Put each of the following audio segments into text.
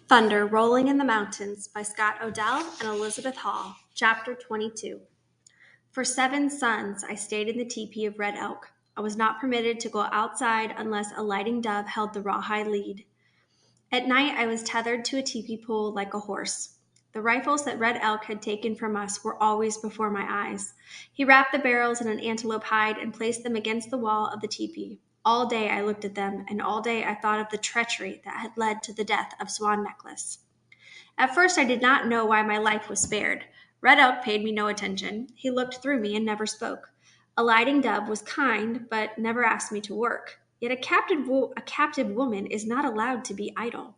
Thunder Rolling in the Mountains by Scott Odell and Elizabeth Hall, Chapter 22. For 7 suns I stayed in the teepee of Red Elk. I was not permitted to go outside unless a lighting dove held the rawhide lead. At night I was tethered to a teepee pole like a horse. The rifles that Red Elk had taken from us were always before my eyes. He wrapped the barrels in an antelope hide and placed them against the wall of the teepee. All day I looked at them, and all day I thought of the treachery that had led to the death of Swan Necklace. At first I did not know why my life was spared. Red Elk paid me no attention. He looked through me and never spoke. A lighting dove was kind, but never asked me to work. Yet a captive woman is not allowed to be idle.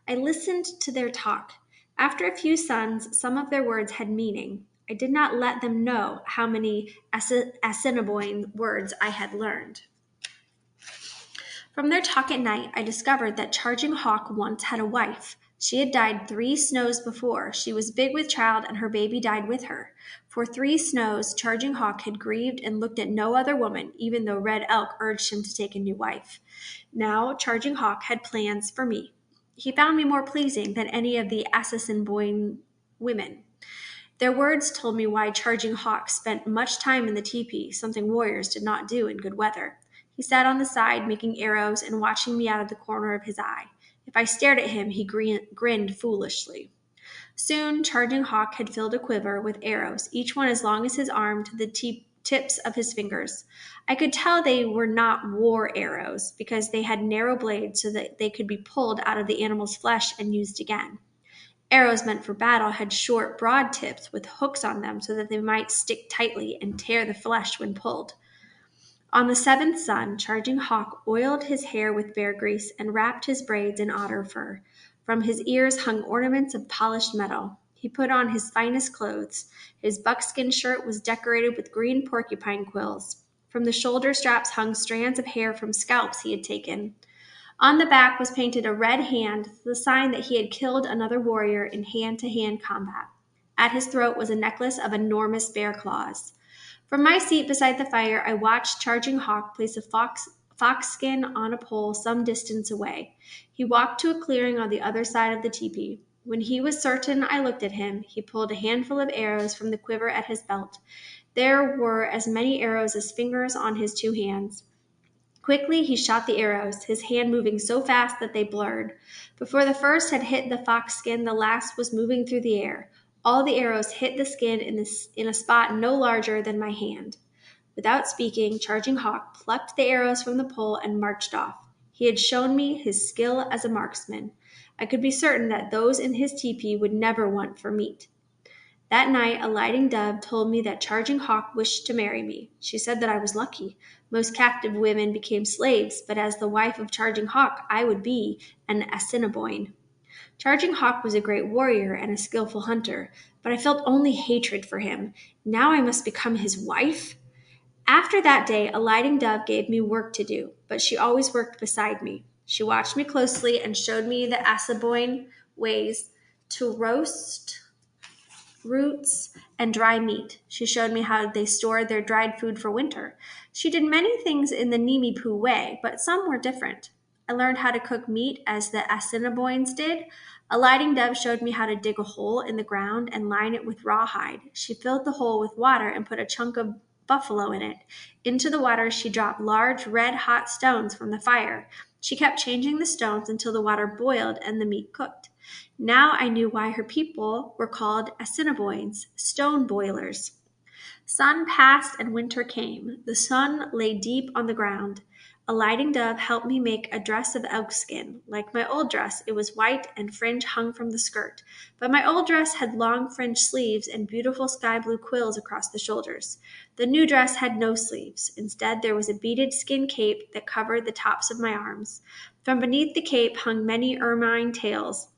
I listened to their talk. After a few suns, some of their words had meaning. I did not let them know how many Assiniboine words I had learned. From their talk at night, I discovered that Charging Hawk once had a wife. She had died 3 snows before. She was big with child, and her baby died with her. For 3 snows, Charging Hawk had grieved and looked at no other woman, even though Red Elk urged him to take a new wife. Now, Charging Hawk had plans for me. He found me more pleasing than any of the Assiniboine women. Their words told me why Charging Hawk spent much time in the teepee, something warriors did not do in good weather. He sat on the side making arrows and watching me out of the corner of his eye. If I stared at him, he grinned foolishly. Soon, Charging Hawk had filled a quiver with arrows, each one as long as his arm to the tips of his fingers. I could tell they were not war arrows because they had narrow blades so that they could be pulled out of the animal's flesh and used again. Arrows meant for battle had short, broad tips with hooks on them so that they might stick tightly and tear the flesh when pulled. On the 7th sun, Charging Hawk oiled his hair with bear grease and wrapped his braids in otter fur. From his ears hung ornaments of polished metal. He put on his finest clothes. His buckskin shirt was decorated with green porcupine quills. From the shoulder straps hung strands of hair from scalps he had taken. On the back was painted a red hand, the sign that he had killed another warrior in hand-to-hand combat. At his throat was a necklace of enormous bear claws. From my seat beside the fire, I watched Charging Hawk place a fox skin on a pole some distance away. He walked to a clearing on the other side of the teepee. When he was certain I looked at him, he pulled a handful of arrows from the quiver at his belt. There were as many arrows as fingers on his 2 hands. Quickly he shot the arrows, his hand moving so fast that they blurred. Before the first had hit the fox skin, the last was moving through the air. All the arrows hit the skin in a spot no larger than my hand. Without speaking, Charging Hawk plucked the arrows from the pole and marched off. He had shown me his skill as a marksman. I could be certain that those in his teepee would never want for meat. That night, a lighting dove told me that Charging Hawk wished to marry me. She said that I was lucky. Most captive women became slaves, but as the wife of Charging Hawk, I would be an Assiniboine. Charging Hawk was a great warrior and a skillful hunter, but I felt only hatred for him. Now I must become his wife? After that day, a lighting dove gave me work to do, but she always worked beside me. She watched me closely and showed me the Assiniboine ways to roast roots, and dry meat. She showed me how they stored their dried food for winter. She did many things in the Nimipu way, but some were different. I learned how to cook meat as the Assiniboines did. A lighting dove showed me how to dig a hole in the ground and line it with rawhide. She filled the hole with water and put a chunk of buffalo in it. Into the water she dropped large red-hot stones from the fire. She kept changing the stones until the water boiled and the meat cooked. Now I knew why her people were called Assiniboines, stone boilers. Sun passed and winter came. The sun lay deep on the ground. A lighting dove helped me make a dress of elk skin. Like my old dress, it was white and fringe hung from the skirt. But my old dress had long fringe sleeves and beautiful sky blue quills across the shoulders. The new dress had no sleeves. Instead, there was a beaded skin cape that covered the tops of my arms. From beneath the cape hung many ermine tails.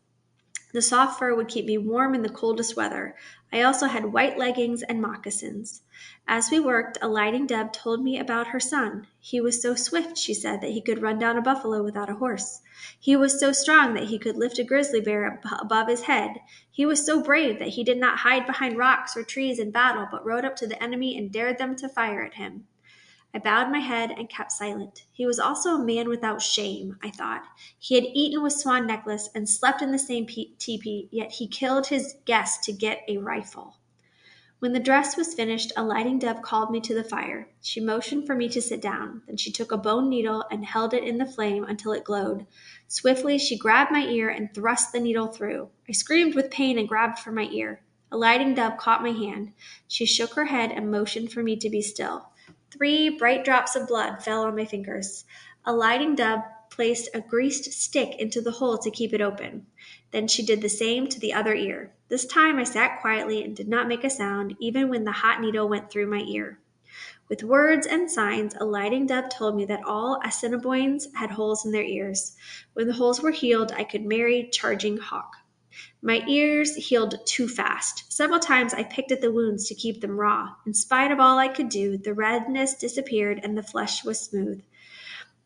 The soft fur would keep me warm in the coldest weather. I also had white leggings and moccasins. As we worked, a lighting dove told me about her son. He was so swift, she said, that he could run down a buffalo without a horse. He was so strong that he could lift a grizzly bear above his head. He was so brave that he did not hide behind rocks or trees in battle, but rode up to the enemy and dared them to fire at him. I bowed my head and kept silent. He was also a man without shame, I thought. He had eaten with Swan Necklace and slept in the same teepee, yet he killed his guest to get a rifle. When the dress was finished, a lighting dove called me to the fire. She motioned for me to sit down. Then she took a bone needle and held it in the flame until it glowed. Swiftly, she grabbed my ear and thrust the needle through. I screamed with pain and grabbed for my ear. A lighting dove caught my hand. She shook her head and motioned for me to be still. 3 bright drops of blood fell on my fingers. A lighting dove placed a greased stick into the hole to keep it open. Then she did the same to the other ear. This time I sat quietly and did not make a sound, even when the hot needle went through my ear. With words and signs, a lighting dove told me that all Assiniboines had holes in their ears. When the holes were healed, I could marry Charging Hawk. My ears healed too fast. Several times I picked at the wounds to keep them raw. In spite of all I could do, the redness disappeared and the flesh was smooth.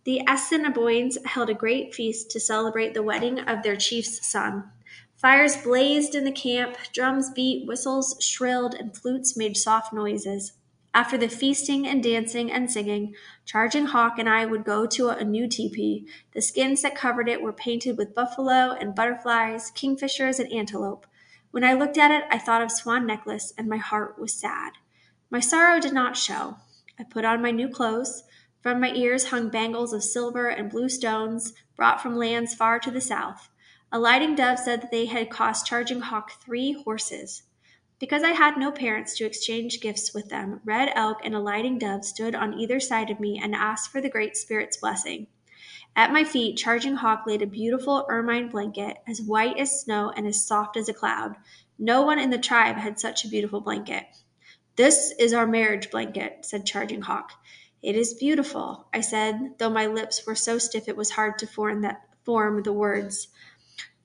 The Assiniboines held a great feast to celebrate the wedding of their chief's son. Fires blazed in the camp, drums beat, whistles shrilled, and flutes made soft noises. After the feasting and dancing and singing, Charging Hawk and I would go to a new teepee. The skins that covered it were painted with buffalo and butterflies, kingfishers, and antelope. When I looked at it, I thought of Swan Necklace, and my heart was sad. My sorrow did not show. I put on my new clothes. From my ears hung bangles of silver and blue stones brought from lands far to the south. A lighting dove said that they had cost Charging Hawk 3 horses. Because I had no parents to exchange gifts with them, Red Elk and a lighting dove stood on either side of me and asked for the Great Spirit's blessing. At my feet, Charging Hawk laid a beautiful ermine blanket, as white as snow and as soft as a cloud. No one in the tribe had such a beautiful blanket. "This is our marriage blanket," said Charging Hawk. "It is beautiful," I said, though my lips were so stiff it was hard to form the words.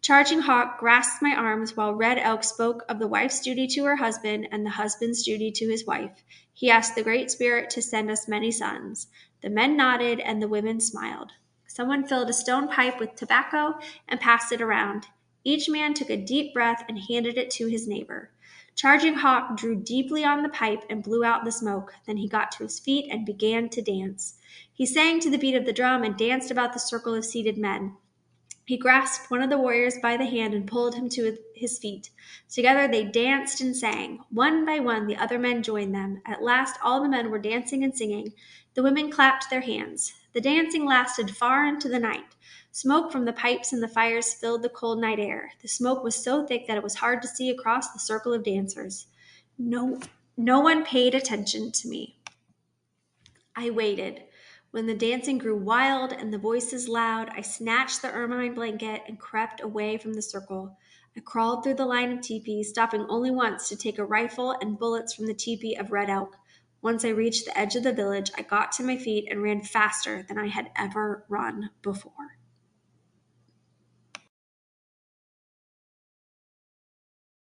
Charging Hawk grasped my arms while Red Elk spoke of the wife's duty to her husband and the husband's duty to his wife. He asked the Great Spirit to send us many sons. The men nodded and the women smiled. Someone filled a stone pipe with tobacco and passed it around. Each man took a deep breath and handed it to his neighbor. Charging Hawk drew deeply on the pipe and blew out the smoke. Then he got to his feet and began to dance. He sang to the beat of the drum and danced about the circle of seated men. He grasped one of the warriors by the hand and pulled him to his feet. Together they danced and sang. One by one, the other men joined them. At last, all the men were dancing and singing. The women clapped their hands. The dancing lasted far into the night. Smoke from the pipes and the fires filled the cold night air. The smoke was so thick that it was hard to see across the circle of dancers. No one paid attention to me. I waited. When the dancing grew wild and the voices loud, I snatched the ermine blanket and crept away from the circle. I crawled through the line of teepees, stopping only once to take a rifle and bullets from the teepee of Red Elk. Once I reached the edge of the village, I got to my feet and ran faster than I had ever run before.